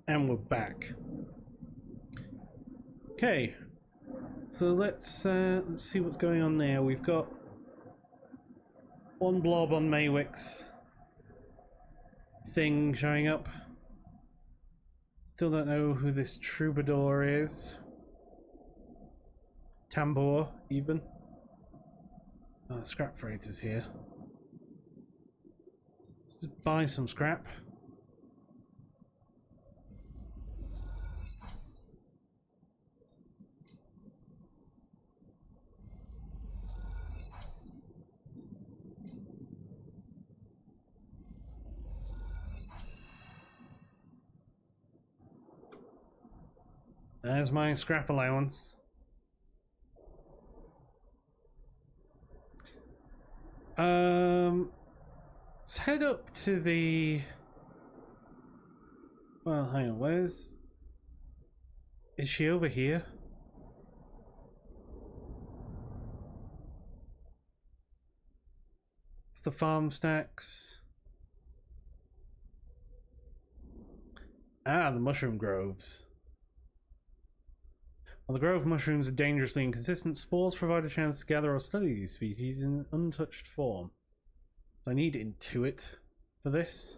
And we're back. Okay, so let's see what's going on there. We've got one blob on Maywick's thing showing up. Still don't know who this troubadour is. Tambor, even. Scrap freight is here. Let's just buy some scrap. There's my scrap allowance. Let's head up to the... Well, hang on, where's... Is she over here? It's the farm stacks. Ah, the mushroom groves. While the grove mushrooms are dangerously inconsistent, spores provide a chance to gather or study these species in untouched form. I need Intuit for this.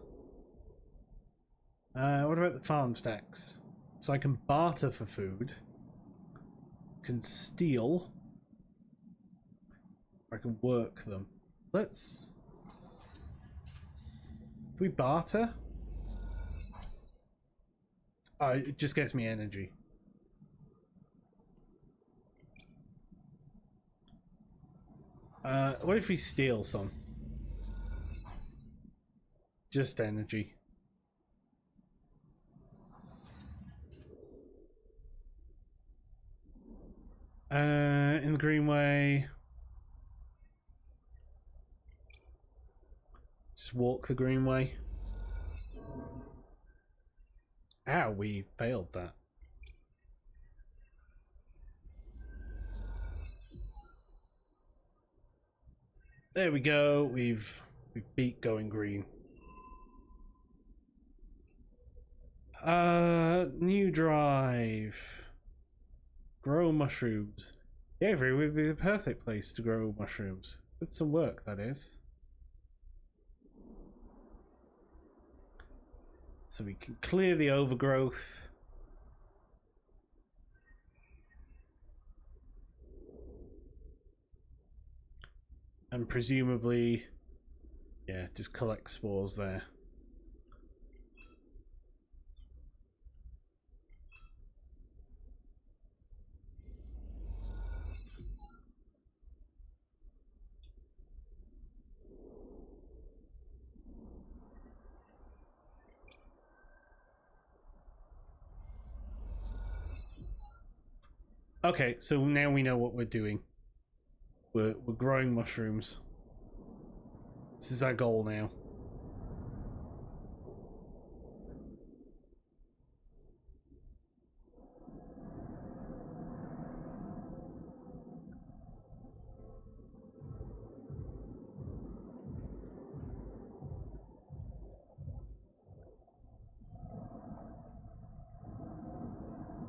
What about the farm stacks? So I can barter for food. Can steal. Or I can work them. Let's... If we barter... Oh, it just gets me energy. What if we steal some? Just energy. In the Greenway. Just walk the Greenway. Ow, we failed that. There we go. We've beat going green. New drive. Grow mushrooms. Yeah, Avery would be the perfect place to grow mushrooms. With some work, that is. So we can clear the overgrowth. And presumably, yeah, just collect spores there. Okay, so now we know what we're doing. We're growing mushrooms. This is our goal now.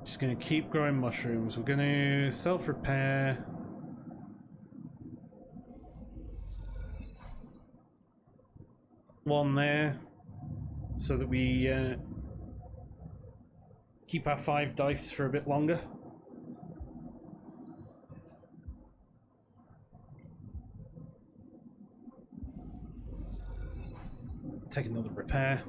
Just gonna keep growing mushrooms. We're gonna self-repair. One there, so that we keep our 5 dice for a bit longer. Take another repair.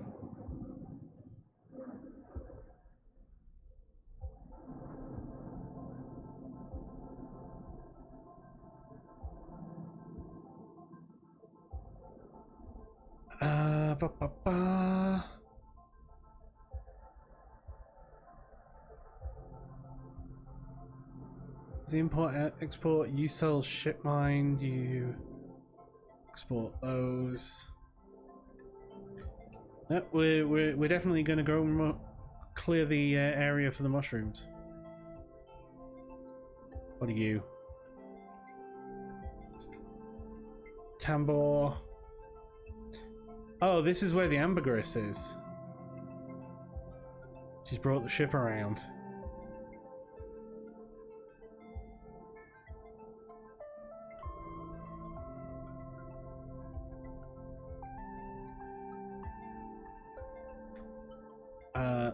The import export, you sell ship mine, you export those. Yep, we're definitely going to go clear the area for the mushrooms. What are you? Tambor. Oh, this is where the ambergris is. She's brought the ship around.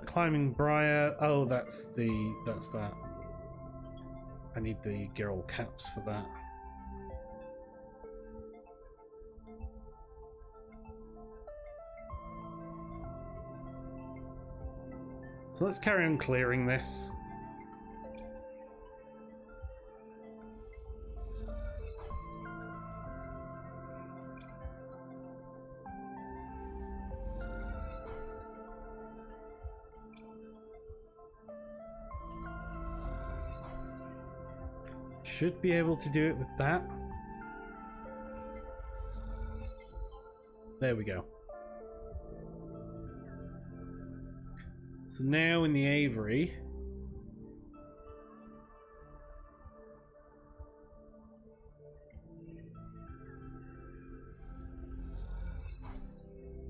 Climbing Briar. Oh, that's that. I need the Girl caps for that. So let's carry on clearing this. Should be able to do it with that. There we go. So now in the Aviary,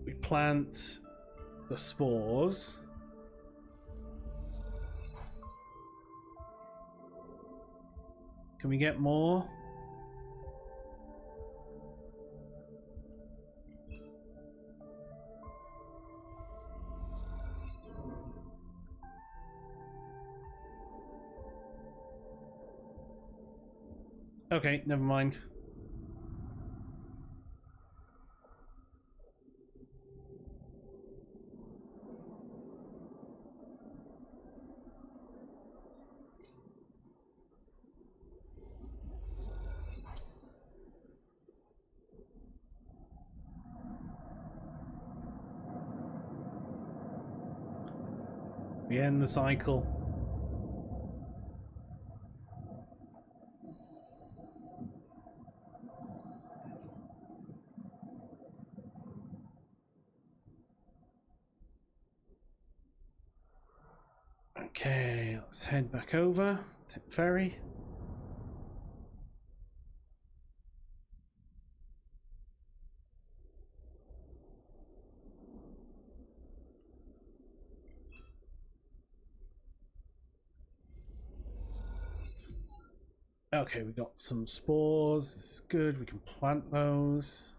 we plant the spores. Can we get more? Okay, never mind. We end the cycle. Okay, let's head back over. Take the ferry. Okay, we got some spores. This is good. We can plant those.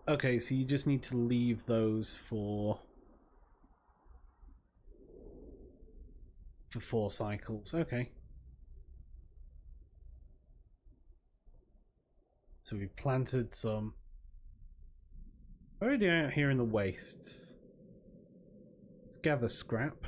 Okay, so you just need to leave those for 4 cycles. Okay. So we've planted some. What are we doing out here in the wastes? Let's gather scrap.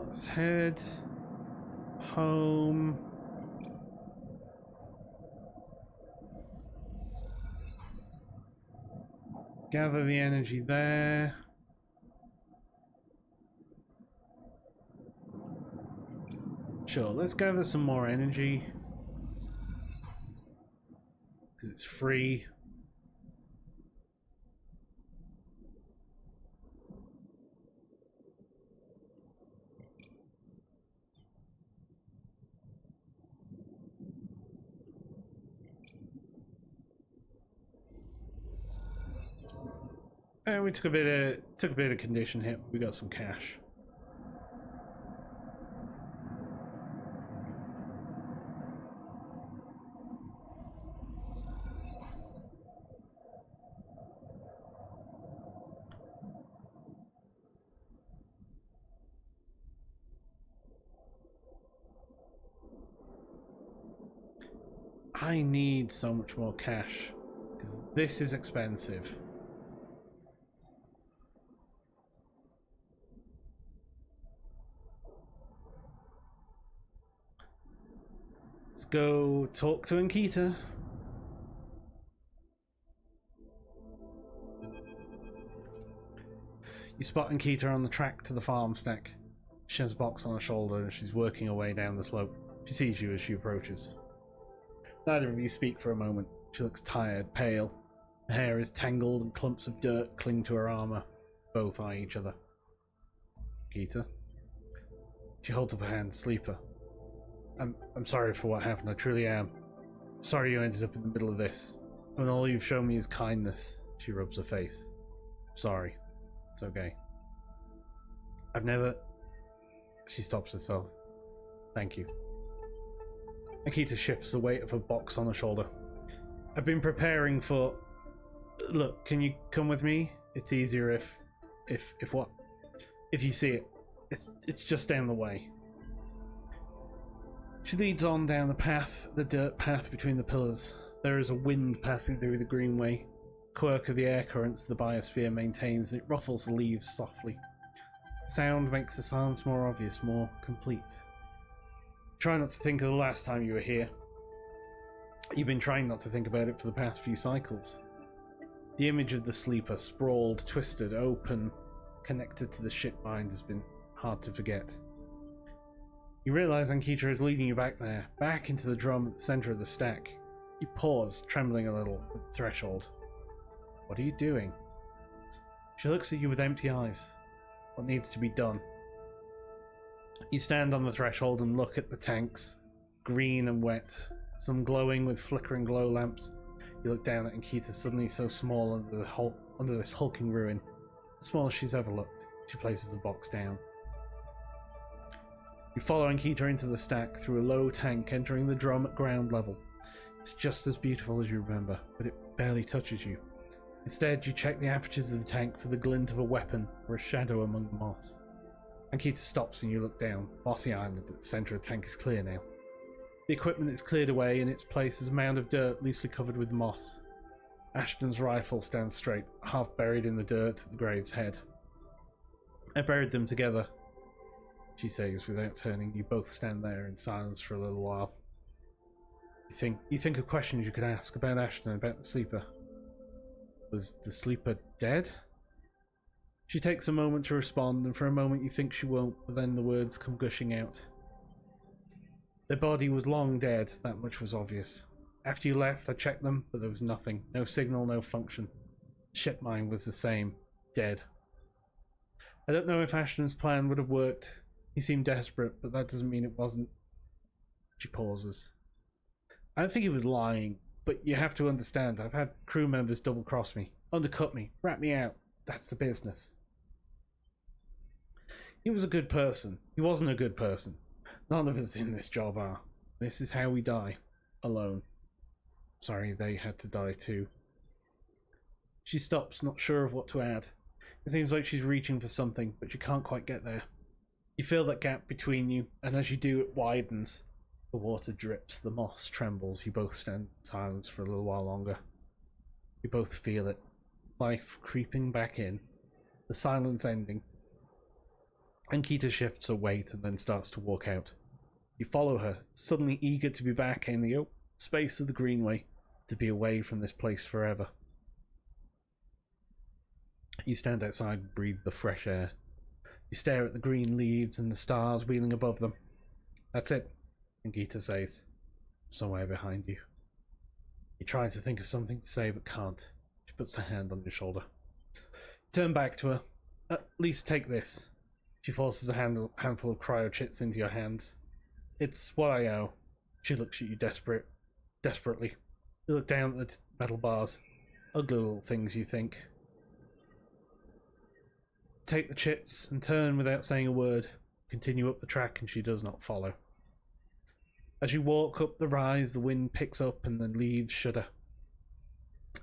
Let's head home. Gather the energy there. Sure, let's gather some more energy. Because it's free. And we took a bit of condition hit. We got some cash. I need so much more cash because this is expensive. Let's go talk to Ankita. You spot Ankita on the track to the farm stack. She has a box on her shoulder and she's working her way down the slope. She sees you as she approaches. Neither of you speak for a moment. She looks tired, pale. Her hair is tangled and clumps of dirt cling to her armour. Both eye each other. Ankita? She holds up her hand. Sleeper. I'm sorry for what happened, I truly am. Sorry you ended up in the middle of this. When all you've shown me is kindness. She rubs her face. Sorry. It's okay. I've never... She stops herself. Thank you. Ankita shifts the weight of her box on her shoulder. I've been preparing for... Look, can you come with me? It's easier if what? If you see it. It's just down the way. She leads on down the path, the dirt path between the pillars. There is a wind passing through the greenway. Quirk of the air currents the biosphere maintains, and it ruffles the leaves softly. Sound makes the silence more obvious, more complete. Try not to think of the last time you were here. You've been trying not to think about it for the past few cycles. The image of the sleeper, sprawled, twisted, open, connected to the ship mind, has been hard to forget. You realise Ankita is leading you back there, back into the drum at the centre of the stack. You pause, trembling a little, at the threshold. What are you doing? She looks at you with empty eyes. What needs to be done? You stand on the threshold and look at the tanks, green and wet, some glowing with flickering glow lamps. You look down at Ankita, suddenly so small under this hulking ruin, the smallest she's ever looked. She places the box down. You follow Ankita into the stack through a low tank, entering the drum at ground level. It's just as beautiful as you remember, but it barely touches you. Instead, you check the apertures of the tank for the glint of a weapon or a shadow among the moss. Ankita stops and you look down. Mossy Island at the centre of the tank is clear now. The equipment is cleared away. In its place is a mound of dirt loosely covered with moss. Ashton's rifle stands straight, half buried in the dirt at the grave's head. I buried them together, she says without turning. You both stand there in silence for a little while. You think of questions you could ask about Ashton, about the sleeper. Was the sleeper dead? She takes a moment to respond, and for a moment you think she won't, but then the words come gushing out. Their body was long dead, that much was obvious. After you left, I checked them, but there was nothing. No signal, no function. Ship mine was the same. Dead. I don't know if Ashton's plan would have worked. He seemed desperate, but that doesn't mean it wasn't. She pauses. I don't think he was lying, but you have to understand, I've had crew members double-cross me, undercut me, rat me out. That's the business. He was a good person. He wasn't a good person. None of us in this job are. This is how we die. Alone. Sorry, they had to die too. She stops, not sure of what to add. It seems like she's reaching for something, but she can't quite get there. You feel that gap between you, and as you do, it widens. The water drips, the moss trembles. You both stand in silence for a little while longer. You both feel it. Life creeping back in. The silence ending. Ankita shifts her weight and then starts to walk out. You follow her, suddenly eager to be back in the open space of the greenway, to be away from this place forever. You stand outside and breathe the fresh air. You stare at the green leaves and the stars wheeling above them. That's it, Ankita says, somewhere behind you. You try to think of something to say but can't. She puts her hand on your shoulder. You turn back to her. At least take this. She forces a handful of cryo-chits into your hands. It's what I owe. She looks at you desperately. You look down at the metal bars. Ugly little things, you think. Take the chits and turn without saying a word. Continue up the track and she does not follow. As you walk up the rise, the wind picks up and the leaves shudder.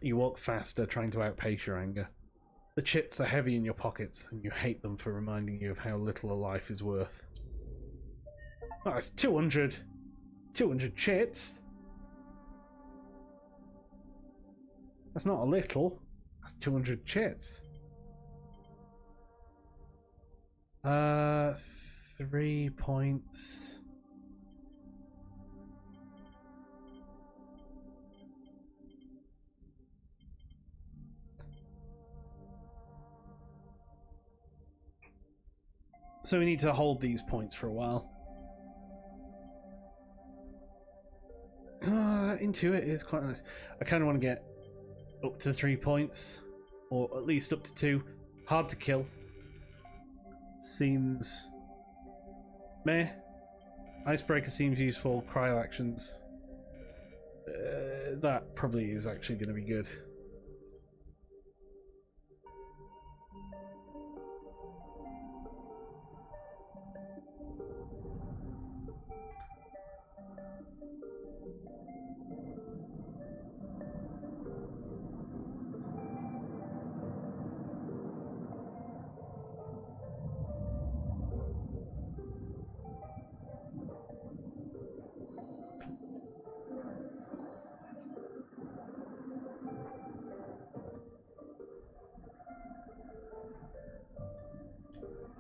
You walk faster, trying to outpace your anger. The chits are heavy in your pockets, and you hate them for reminding you of how little a life is worth. Oh, that's 200 chits? That's not a little. That's 200 chits. 3 points. So we need to hold these points for a while. Intuit is quite nice. I kind of want to get up to 3 points, or at least up to 2. Hard to kill. Seems meh. Icebreaker seems useful. Cryo actions. That probably is actually going to be good.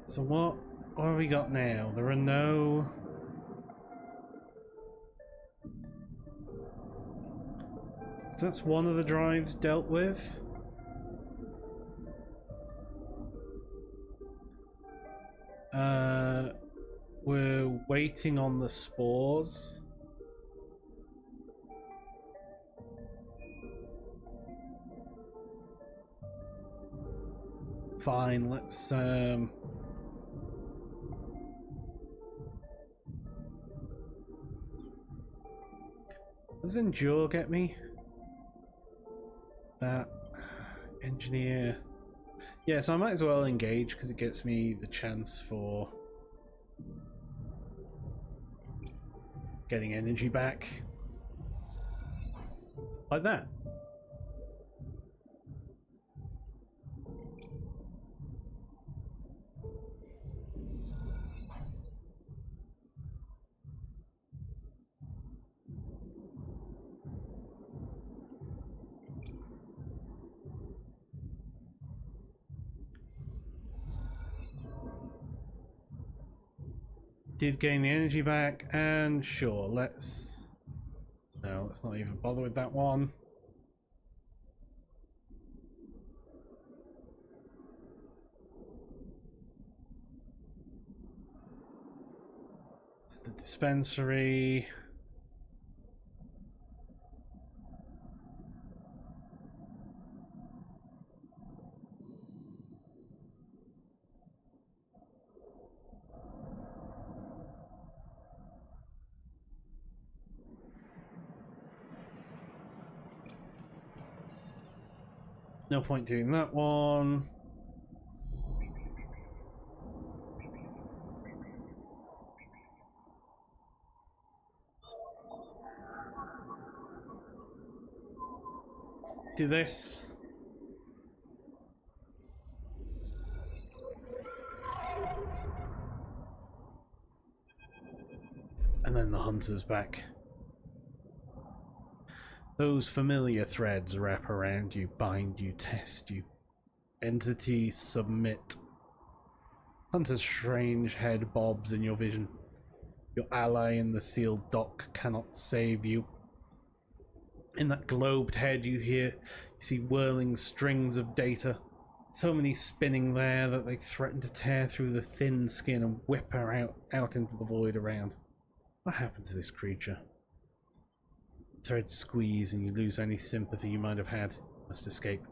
So what have we got now? There are no... That's one of the drives dealt with. We're waiting on the spores. Fine, let's does Endure get me? That engineer. Yeah, so I might as well engage because it gets me the chance for getting energy back. Like that. Did gain the energy back, and sure, let's not even bother with that one. It's the dispensary. No point doing that one. Do this. And then the hunter's back. Those familiar threads wrap around you, bind you, test you. Entity submit. Hunter's strange head bobs in your vision. Your ally in the sealed dock cannot save you. In that globed head you see whirling strings of data. So many spinning there that they threaten to tear through the thin skin and whip her out into the void around. What happened to this creature? Threads squeeze and you lose any sympathy you might have had. Must escape.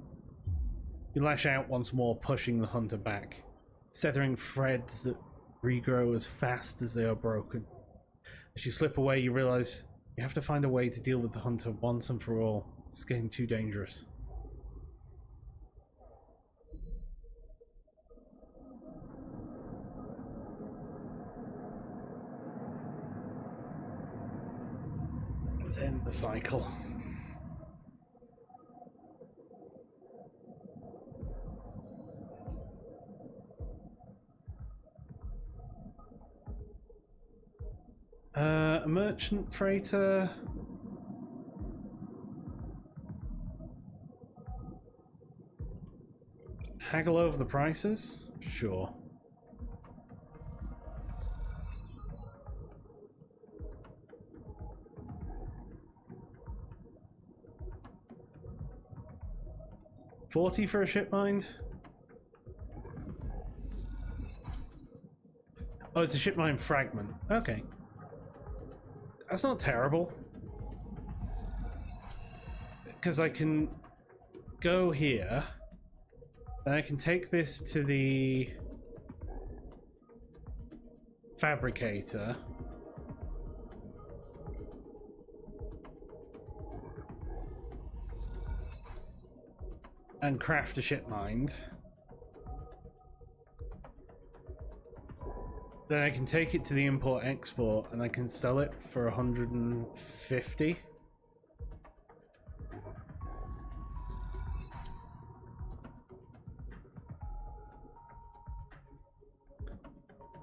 You lash out once more, pushing the hunter back, severing threads that regrow as fast as they are broken. As you slip away, you realize you have to find a way to deal with the hunter once and for all. It's getting too dangerous. Let's end the cycle. A merchant freighter. Haggle over the prices? Sure. $40 for a ship mind? Oh, it's a ship mine fragment. Okay. That's not terrible. Because I can go here. Then I can take this to the fabricator. And craft a ship mind. Then I can take it to the import-export and I can sell it for 150.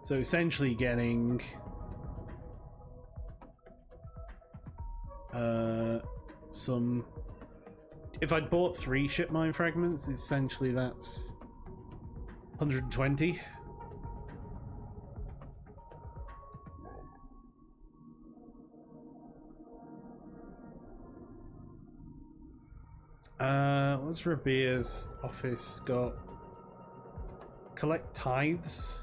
So essentially getting some... If I'd bought 3 ship mine fragments, essentially that's 120. What's Rabia's office got? Collect tithes?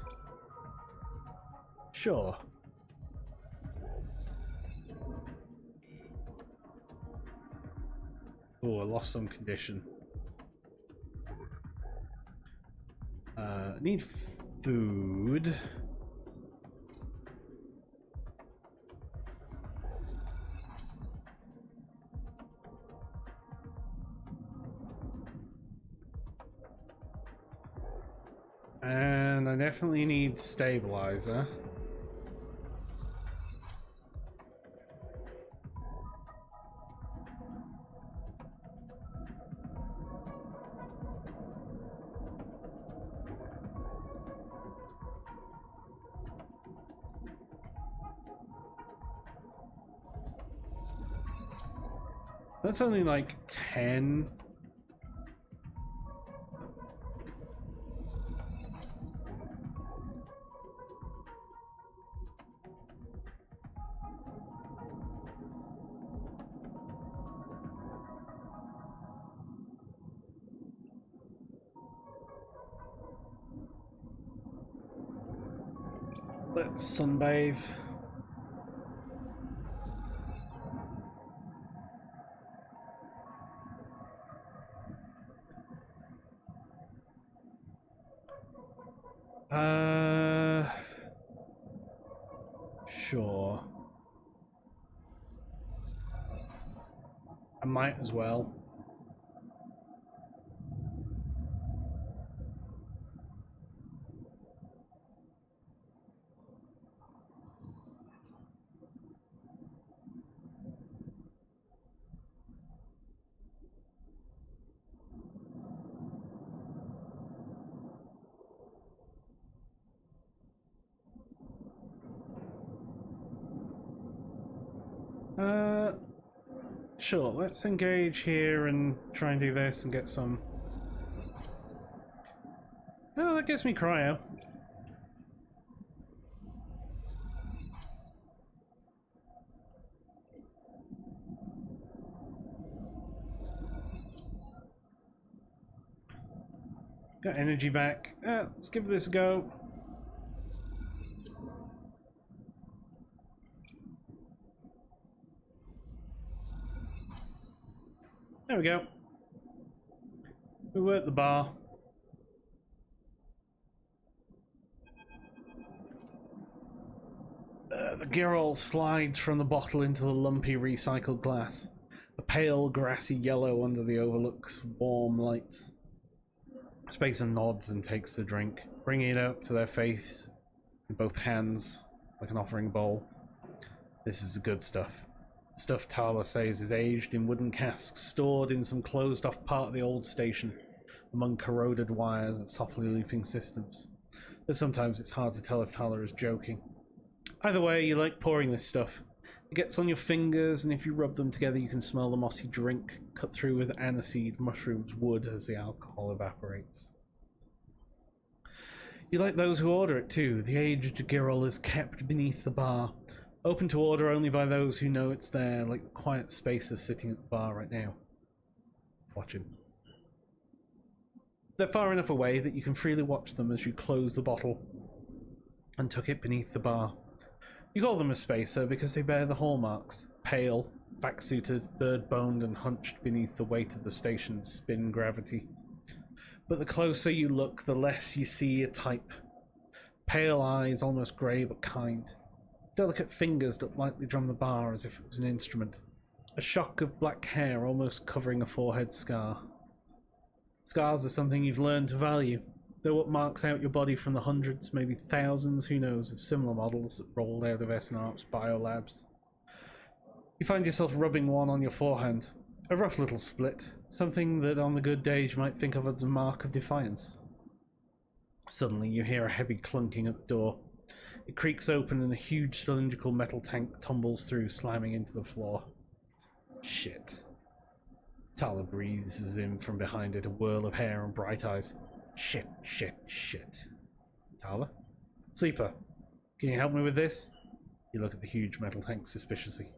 Sure. Oh, I lost some condition. Need food. And I definitely need stabilizer. That's only like 10. Let's sunbathe. Sure. I might as well. Sure, let's engage here and try and do this and get some... Oh, that gets me cryo. Got energy back. Let's give this a go. There we go. We work the bar. The Girol slides from the bottle into the lumpy recycled glass. A pale grassy yellow under the overlook's warm lights. Spacer nods and takes the drink, bringing it up to their face in both hands like an offering bowl. This is the good stuff. Stuff Tala says is aged in wooden casks, stored in some closed-off part of the old station, among corroded wires and softly looping systems. But sometimes it's hard to tell if Tala is joking. Either way, you like pouring this stuff. It gets on your fingers, and if you rub them together you can smell the mossy drink, cut through with aniseed, mushrooms, wood as the alcohol evaporates. You like those who order it too. The aged Girol is kept beneath the bar. Open to order only by those who know it's there, like the quiet spacers sitting at the bar right now. Watching. They're far enough away that you can freely watch them as you close the bottle and tuck it beneath the bar. You call them a spacer because they bear the hallmarks: pale, vac-suited, bird-boned, and hunched beneath the weight of the station's spin gravity. But the closer you look, the less you see a type. Pale eyes, almost grey but kind. Delicate fingers that lightly drum the bar as if it was an instrument. A shock of black hair almost covering a forehead scar. Scars are something you've learned to value. They're what marks out your body from the hundreds, maybe thousands, who knows, of similar models that rolled out of SNARP's biolabs. You find yourself rubbing one on your forehand. A rough little split, something that on the good days you might think of as a mark of defiance. Suddenly you hear a heavy clunking at the door. It creaks open and a huge cylindrical metal tank tumbles through, slamming into the floor. Shit. Tala breathes in from behind it, a whirl of hair and bright eyes. Shit, shit, shit. Tala? Sleeper, can you help me with this? You look at the huge metal tank suspiciously.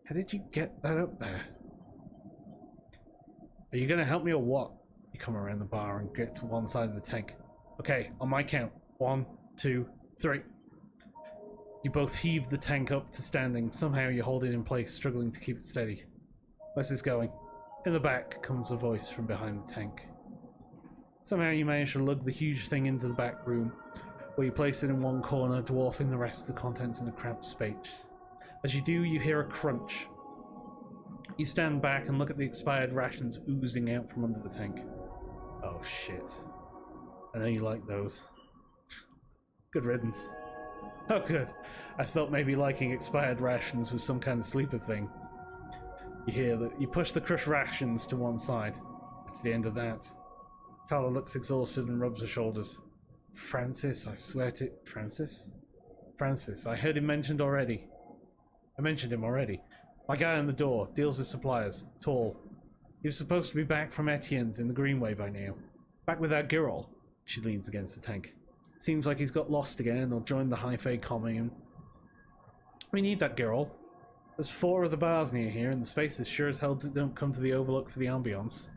How did you get that up there? Are you gonna help me or what? You come around the bar and get to one side of the tank. Okay, on my count. 1, 2, 3. You both heave the tank up to standing. Somehow you hold it in place, struggling to keep it steady. Where's this going? In the back comes a voice from behind the tank. Somehow you manage to lug the huge thing into the back room, where you place it in one corner, dwarfing the rest of the contents in a cramped space. As you do, you hear a crunch. You stand back and look at the expired rations oozing out from under the tank. Oh shit. I know you like those. Good riddance. Oh good. I thought maybe liking expired rations was some kind of sleeper thing. You hear that you push the crushed rations to one side. That's the end of that. Tala looks exhausted and rubs her shoulders. Francis, I swear to... Francis? Francis, I heard him mentioned already. I mentioned him already. My guy on the door, deals with suppliers. Tall. He was supposed to be back from Etienne's in the Greenway by now. Back with our girl. She leans against the tank. Seems like he's got lost again or joined the High-Fae commune. We need that girl. There's 4 of the bars near here, and the spaces sure as hell don't come to the Overlook for the ambience.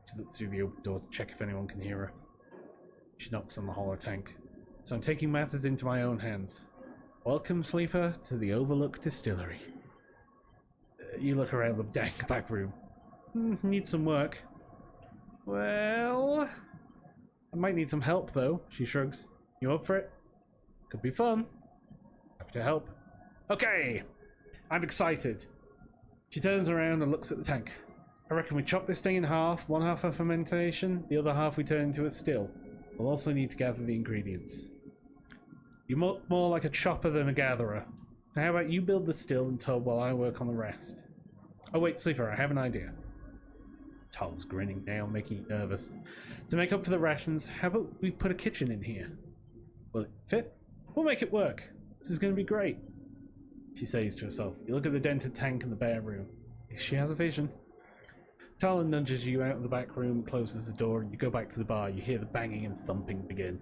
She looks through the open door to check if anyone can hear her. She knocks on the hollow tank. So I'm taking matters into my own hands. Welcome, Sleeper, to the Overlook Distillery. You look around the dank back room. Need some work. Well... I might need some help, though, she shrugs. You up for it? Could be fun. Happy to help. Okay! I'm excited. She turns around and looks at the tank. I reckon we chop this thing in half, one half for fermentation, the other half we turn into a still. We'll also need to gather the ingredients. You're more like a chopper than a gatherer. Now how about you build the still and tub while I work on the rest? Oh wait, Sleeper, I have an idea. Tal's grinning now, making you nervous. To make up for the rations, how about we put a kitchen in here? Will it fit? We'll make it work. This is going to be great. She says to herself. You look at the dented tank in the bare room. She has a vision. Tala nudges you out of the back room, closes the door, and you go back to the bar. You hear the banging and thumping begin.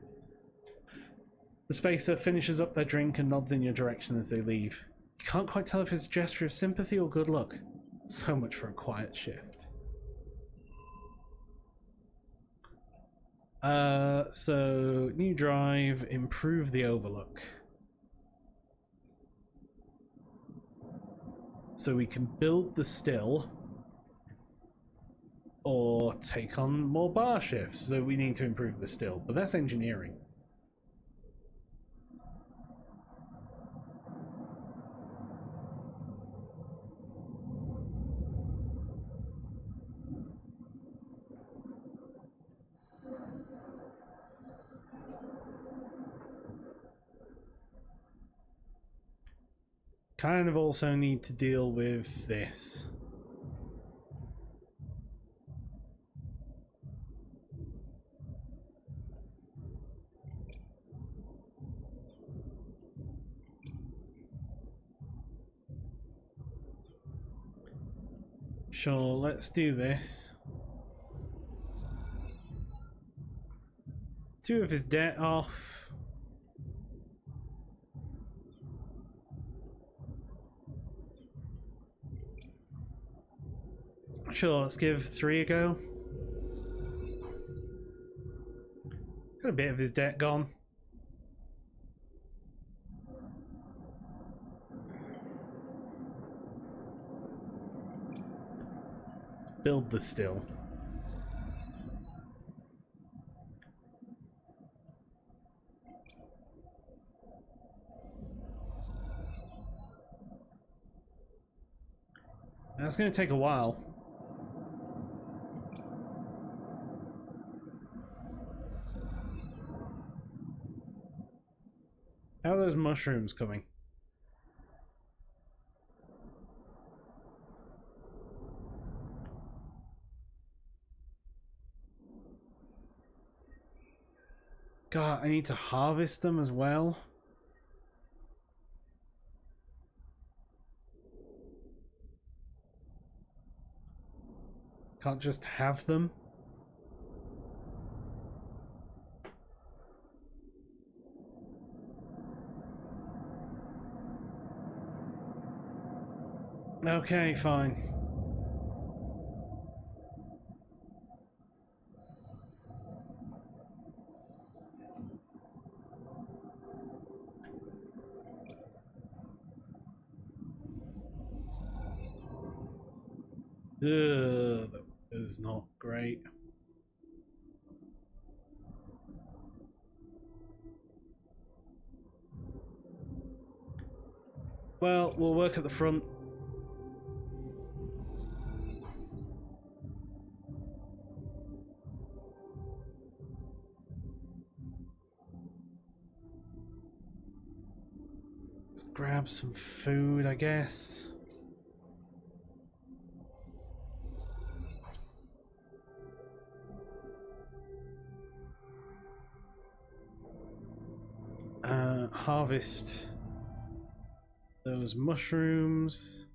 The spacer finishes up their drink and nods in your direction as they leave. You can't quite tell if it's a gesture of sympathy or good luck. So much for a quiet shift. So new drive, improve the Overlook. So we can build the still or take on more bar shifts. So we need to improve the still, but that's engineering. Kind of also need to deal with this. Sure, let's do this. 2 of his debt off. Sure, let's give 3 a go. Got a bit of his debt gone. build the still. That's going to take a while. How are those mushrooms coming? God, I need to harvest them as well. Can't just have them. Okay, fine. Ugh, that is not great. Well, we'll work at the front. Let's grab some food, I guess. Harvest those mushrooms.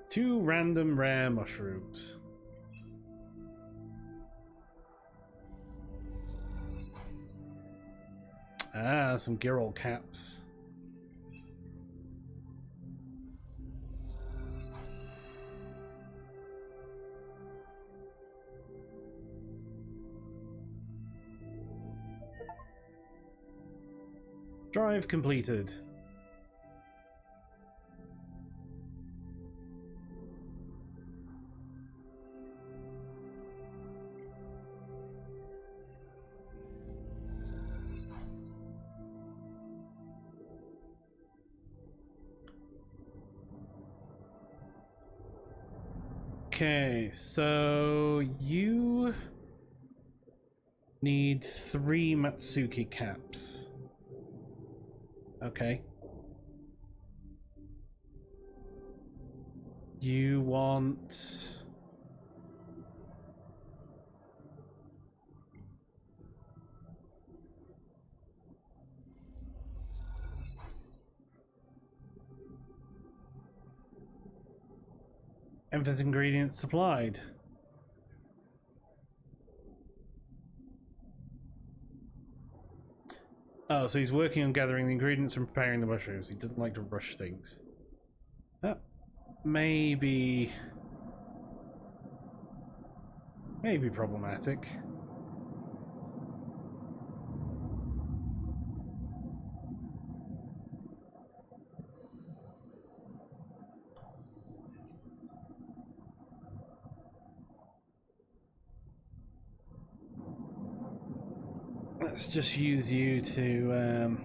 Two random rare mushrooms. Ah, some Girol caps. Drive completed. Okay, so you need 3 Matsuki caps. Okay. You want... Emphasis ingredients supplied. Oh, so he's working on gathering the ingredients and preparing the mushrooms. He doesn't like to rush things. That may be problematic. Let's just use you to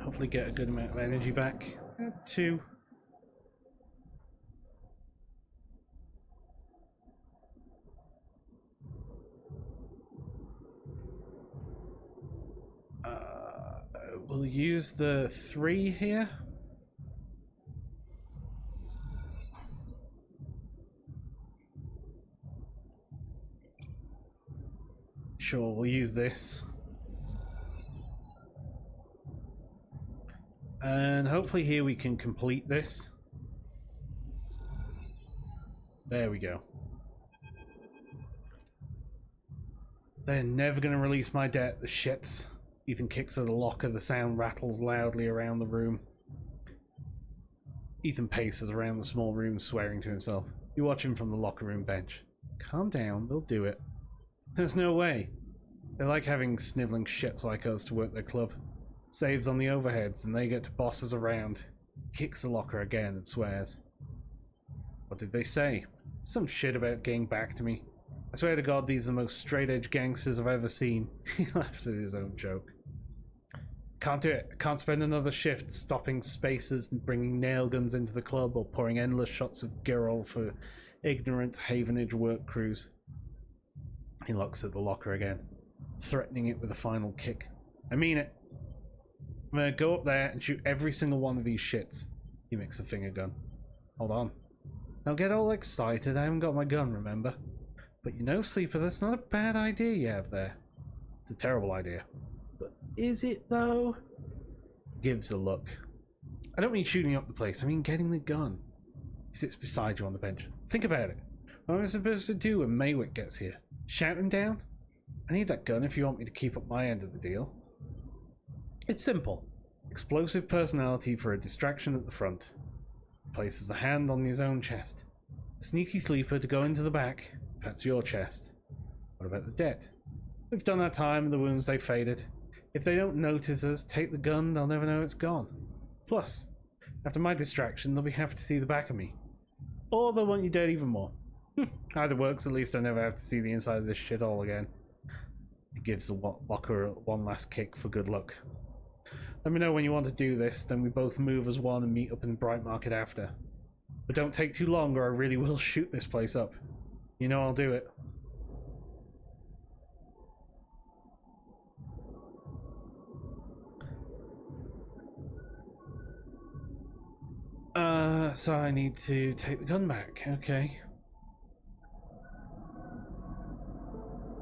hopefully get a good amount of energy back. 2. We'll use the 3 here. Sure, we'll use this. And hopefully here we can complete this. There we go. They're never going to release my debt, the shits. Ethan kicks at the locker, the sound rattles loudly around the room. Ethan paces around the small room, swearing to himself. You watch him from the locker room bench. Calm down, they'll do it. There's no way. They like having snivelling shits like us to work their club. Saves on the overheads and they get to boss us around. Kicks the locker again and swears. What did they say? Some shit about getting back to me. I swear to God, these are the most straight-edge gangsters I've ever seen. He laughs at his own joke. Can't do it. Can't spend another shift stopping spacers and bringing nail guns into the club or pouring endless shots of Girol for ignorant Havenage work crews. He looks at the locker again, threatening it with a final kick. I mean it. I'm gonna go up there and shoot every single one of these shits. He makes a finger gun. Hold on. Don't get all excited. I haven't got my gun, remember? But you know, Sleeper, that's not a bad idea you have there. It's a terrible idea. But is it, though? Gives a look. I don't mean shooting up the place. I mean getting the gun. He sits beside you on the bench. Think about it. What am I supposed to do when Maywick gets here? Shout him down? I need that gun if you want me to keep up my end of the deal. It's simple. Explosive personality for a distraction at the front. Places a hand on his own chest. Sneaky Sleeper to go into the back. That's your chest. What about the debt? We've done our time and the wounds they faded. If they don't notice us, take the gun, they'll never know it's gone. Plus, after my distraction, they'll be happy to see the back of me. Or they'll want you dead even more. Either works, at least I never have to see the inside of this shithole again. He gives the locker one last kick for good luck. Let me know when you want to do this, then we both move as one and meet up in Bright Market after. But don't take too long or I really will shoot this place up. You know I'll do it. So I need to take the gun back, okay.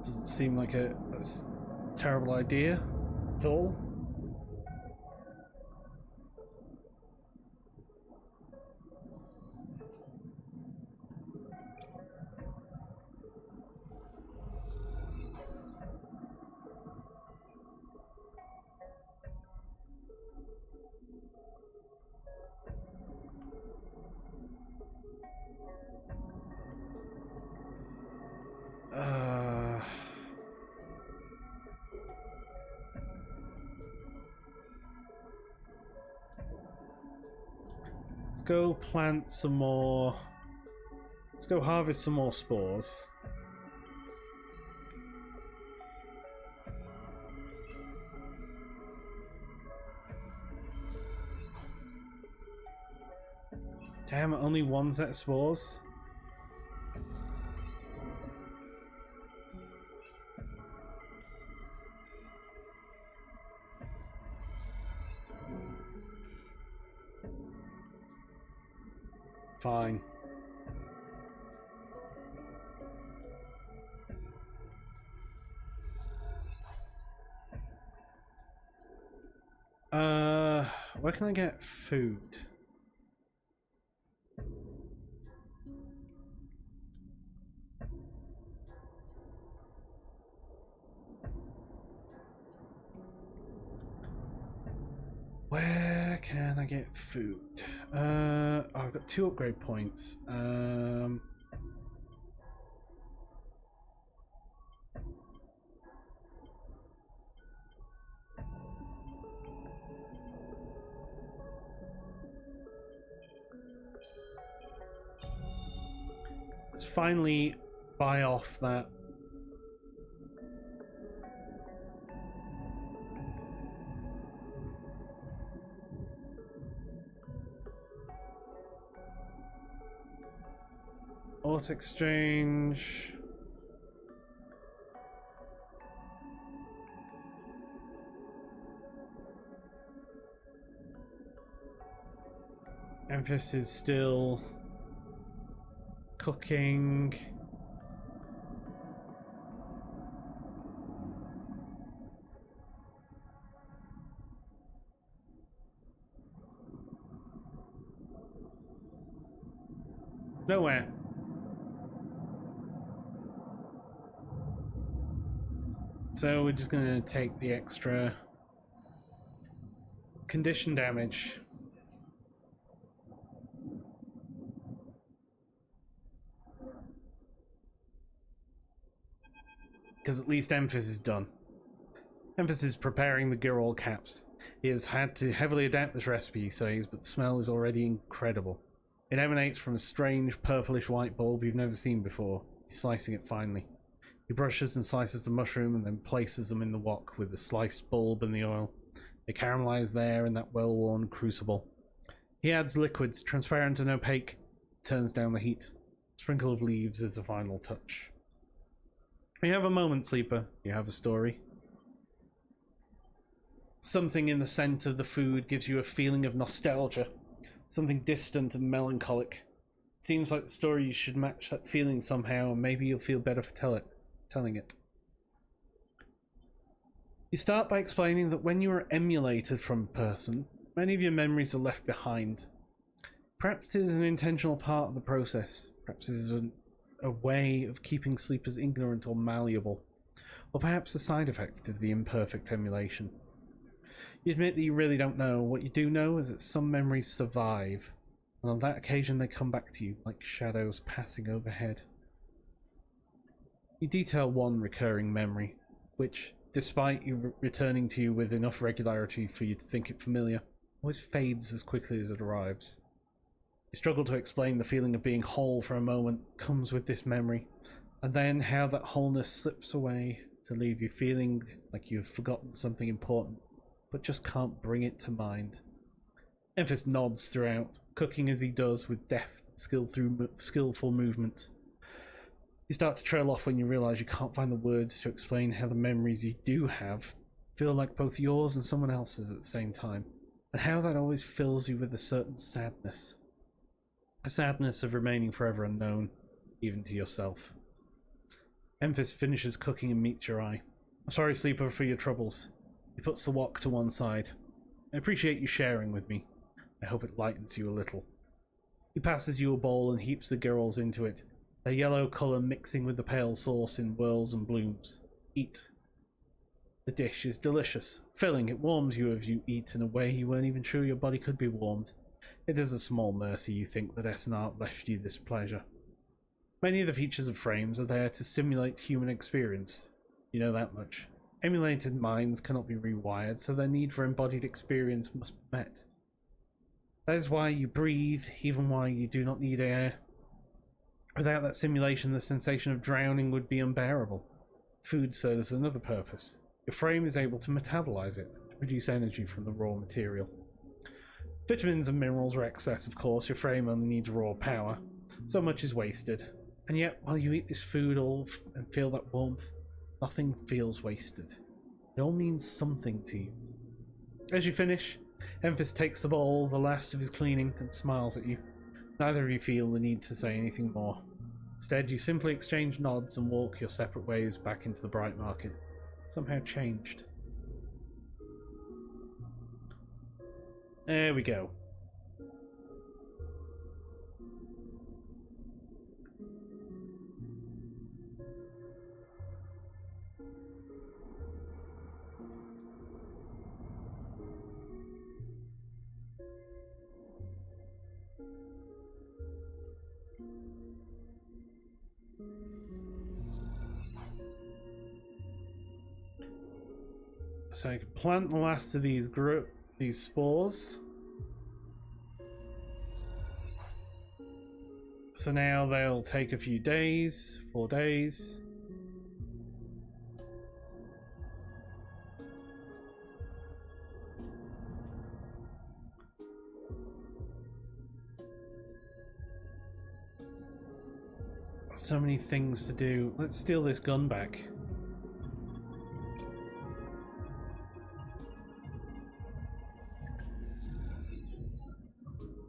Doesn't seem like a terrible idea at all. Let's go plant some more. Let's go harvest some more spores. Damn, only one set of spores. Fine. Where can I get food? Where can I get food? Oh, I've got 2 upgrade points. Let's finally buy off that. Auto exchange. Emphasis still cooking. Nowhere. So we're just gonna take the extra condition damage. Because at least Emphas is done. Emphasis preparing the Girol caps. He has had to heavily adapt this recipe, he says, but the smell is already incredible. It emanates from a strange purplish white bulb you've never seen before. He's slicing it finely. He brushes and slices the mushroom and then places them in the wok with the sliced bulb and the oil. They caramelize there in that well-worn crucible. He adds liquids, transparent and opaque, turns down the heat. A sprinkle of leaves is the final touch. You have a moment, Sleeper. You have a story. Something in the scent of the food gives you a feeling of nostalgia. Something distant and melancholic. It seems like the story you should match that feeling somehow, and maybe you'll feel better for telling it. You start by explaining that when you are emulated from a person, many of your memories are left behind. Perhaps it is an intentional part of the process. Perhaps it is a way of keeping sleepers ignorant or malleable. Or perhaps a side effect of the imperfect emulation. You admit that you really don't know. What you do know is that some memories survive, and on that occasion they come back to you like shadows passing overhead. You detail one recurring memory, which, despite you returning to you with enough regularity for you to think it familiar, always fades as quickly as it arrives. You struggle to explain the feeling of being whole for a moment comes with this memory, and then how that wholeness slips away to leave you feeling like you've forgotten something important, but just can't bring it to mind. Emphas nods throughout, cooking as he does with deft, skillful movements. You start to trail off when you realise you can't find the words to explain how the memories you do have feel like both yours and someone else's at the same time, and how that always fills you with a certain sadness. A sadness of remaining forever unknown, even to yourself. Emphas finishes cooking and meets your eye. I'm sorry, Sleeper, for your troubles. He puts the wok to one side. I appreciate you sharing with me. I hope it lightens you a little. He passes you a bowl and heaps the girls into it, their yellow colour mixing with the pale sauce in whirls and blooms. Eat. The dish is delicious. Filling, it warms you as you eat in a way you weren't even sure your body could be warmed. It is a small mercy you think that SNR left you this pleasure. Many of the features of frames are there to simulate human experience. You know that much. Emulated minds cannot be rewired, so their need for embodied experience must be met. That is why you breathe, even why you do not need air. Without that simulation, the sensation of drowning would be unbearable. Food serves another purpose. Your frame is able to metabolize it, to produce energy from the raw material. Vitamins and minerals are excess, of course. Your frame only needs raw power. So much is wasted. And yet, while you eat this food and feel that warmth, nothing feels wasted. It all means something to you. As you finish, Emphas takes the bowl, the last of his cleaning, and smiles at you. Neither of you feel the need to say anything more. Instead, you simply exchange nods and walk your separate ways back into the Bright Market, somehow changed. There we go. So I can plant the last of these spores. So now they'll take a few days, 4 days. So many things to do. Let's steal this gun back.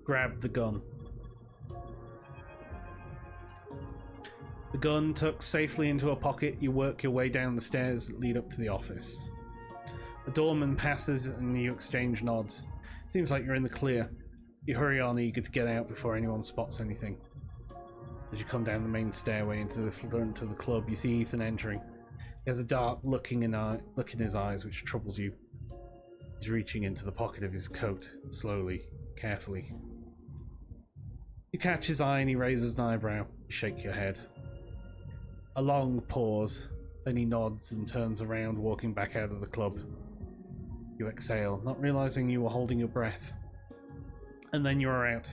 Grab the gun. The gun tucked safely into a pocket, you work your way down the stairs that lead up to the office. The doorman passes and you exchange nods. Seems like you're in the clear. You hurry on, eager to get out before anyone spots anything. As you come down the main stairway into the front of the club, you see Ethan entering. He has a dark look in his eyes which troubles you. He's reaching into the pocket of his coat, slowly, carefully. You catch his eye and he raises an eyebrow. You shake your head. A long pause. Then he nods and turns around, walking back out of the club. You exhale, not realizing you were holding your breath. And then you're out.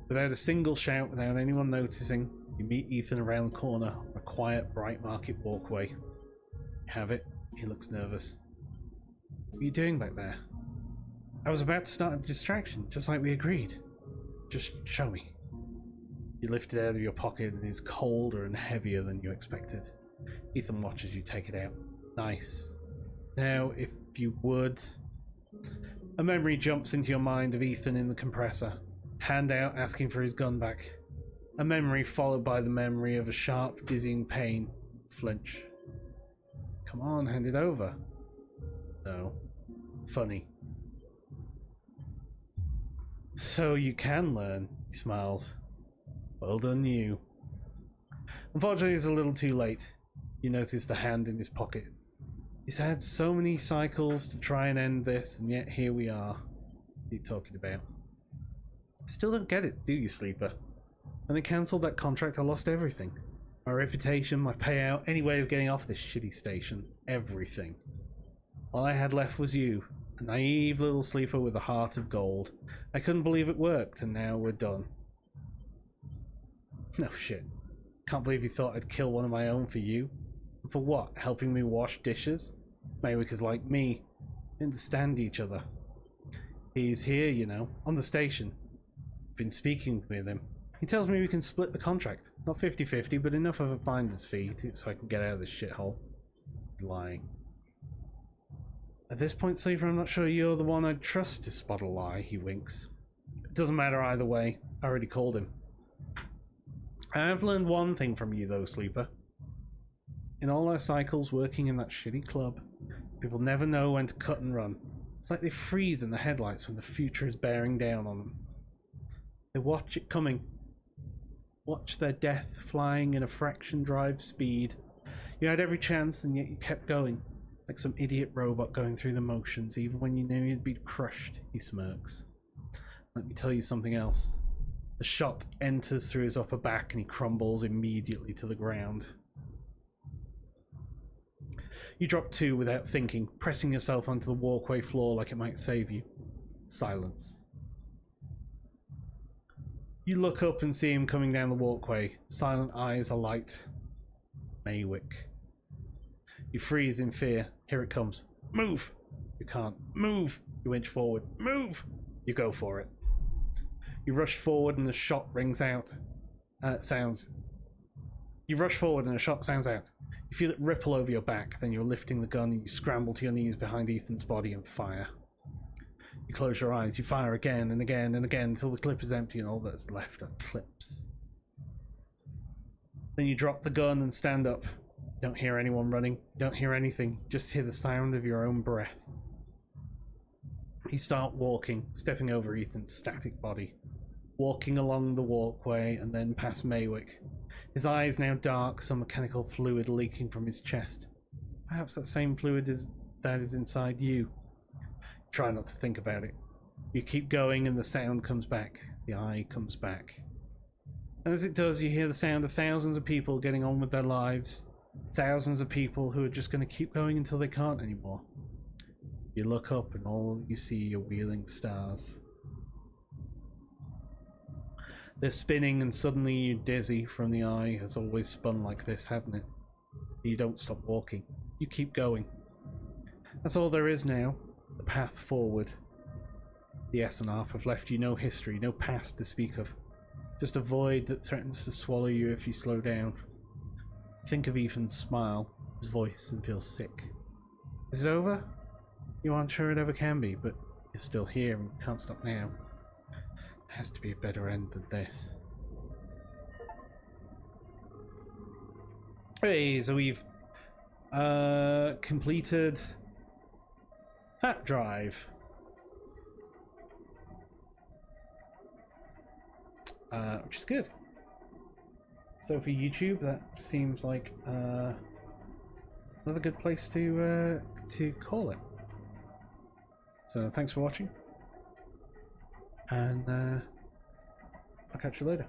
Without a single shout, without anyone noticing, you meet Ethan around the corner on a quiet, bright market walkway. You have it. He looks nervous. What are you doing back there? I was about to start a distraction, just like we agreed. Just show me. You lift it out of your pocket and it's colder and heavier than you expected. Ethan watches you take it out. Nice. Now, if you would... A memory jumps into your mind of Ethan in the compressor. Hand out, asking for his gun back. A memory followed by the memory of a sharp, dizzying pain. Flinch. Come on, hand it over. No. Funny. So you can learn, he smiles. Well done you. Unfortunately, it's a little too late. You notice the hand in his pocket. He's had so many cycles to try and end this, and yet here we are. What are you talking about? Still don't get it, do you, Sleeper? When they cancelled that contract, I lost everything. My reputation, my payout, any way of getting off this shitty station. Everything. All I had left was you. A naive little sleeper with a heart of gold. I couldn't believe it worked, and now we're done. No shit. Can't believe you thought I'd kill one of my own for you. And for what? Helping me wash dishes? Maywick is like me. We understand each other. He's here, you know, on the station. Been speaking with him. He tells me we can split the contract. Not 50-50, but enough of a finder's fee so I can get out of this shithole. He's lying. At this point, Sleeper, I'm not sure you're the one I'd trust to spot a lie, he winks. It doesn't matter either way. I already called him. I have learned one thing from you, though, Sleeper. In all our cycles working in that shitty club, people never know when to cut and run. It's like they freeze in the headlights when the future is bearing down on them. They watch it coming. Watch their death flying in a fraction drive speed. You had every chance and yet you kept going. Like some idiot robot going through the motions, even when you knew you'd be crushed, he smirks. Let me tell you something else. The shot enters through his upper back and he crumbles immediately to the ground. You drop to without thinking, pressing yourself onto the walkway floor like it might save you. Silence. You look up and see him coming down the walkway, silent eyes alight. Maywick. You freeze in fear. Here it comes. Move! You can't. Move! You inch forward. Move! You go for it. You rush forward and the shot rings out. You rush forward and a shot sounds out. You feel it ripple over your back, then you're lifting the gun and you scramble to your knees behind Ethan's body and fire. You close your eyes, you fire again and again and again until the clip is empty and all that's left are clips. Then you drop the gun and stand up. You don't hear anyone running, you don't hear anything, you just hear the sound of your own breath. You start walking, stepping over Ethan's static body, walking along the walkway and then past Maywick. His eyes now dark, some mechanical fluid leaking from his chest. Perhaps that same fluid that is inside you. Try not to think about it. You keep going and the sound comes back. The eye comes back. And as it does, you hear the sound of thousands of people getting on with their lives. Thousands of people who are just going to keep going until they can't anymore. You look up and all you see are wheeling stars. They're spinning and suddenly you're dizzy from the eye has always spun like this, hasn't it? You don't stop walking. You keep going. That's all there is now. The path forward. The SNRP have left you no history, no past to speak of. Just a void that threatens to swallow you if you slow down. Think of Ethan's smile, his voice, and feel sick. Is it over? You aren't sure it ever can be, but you're still here and can't stop now. There has to be a better end than this. Hey, so we've completed that drive. Which is good. So for YouTube, that seems like another good place to call it. So thanks for watching, and I'll catch you later.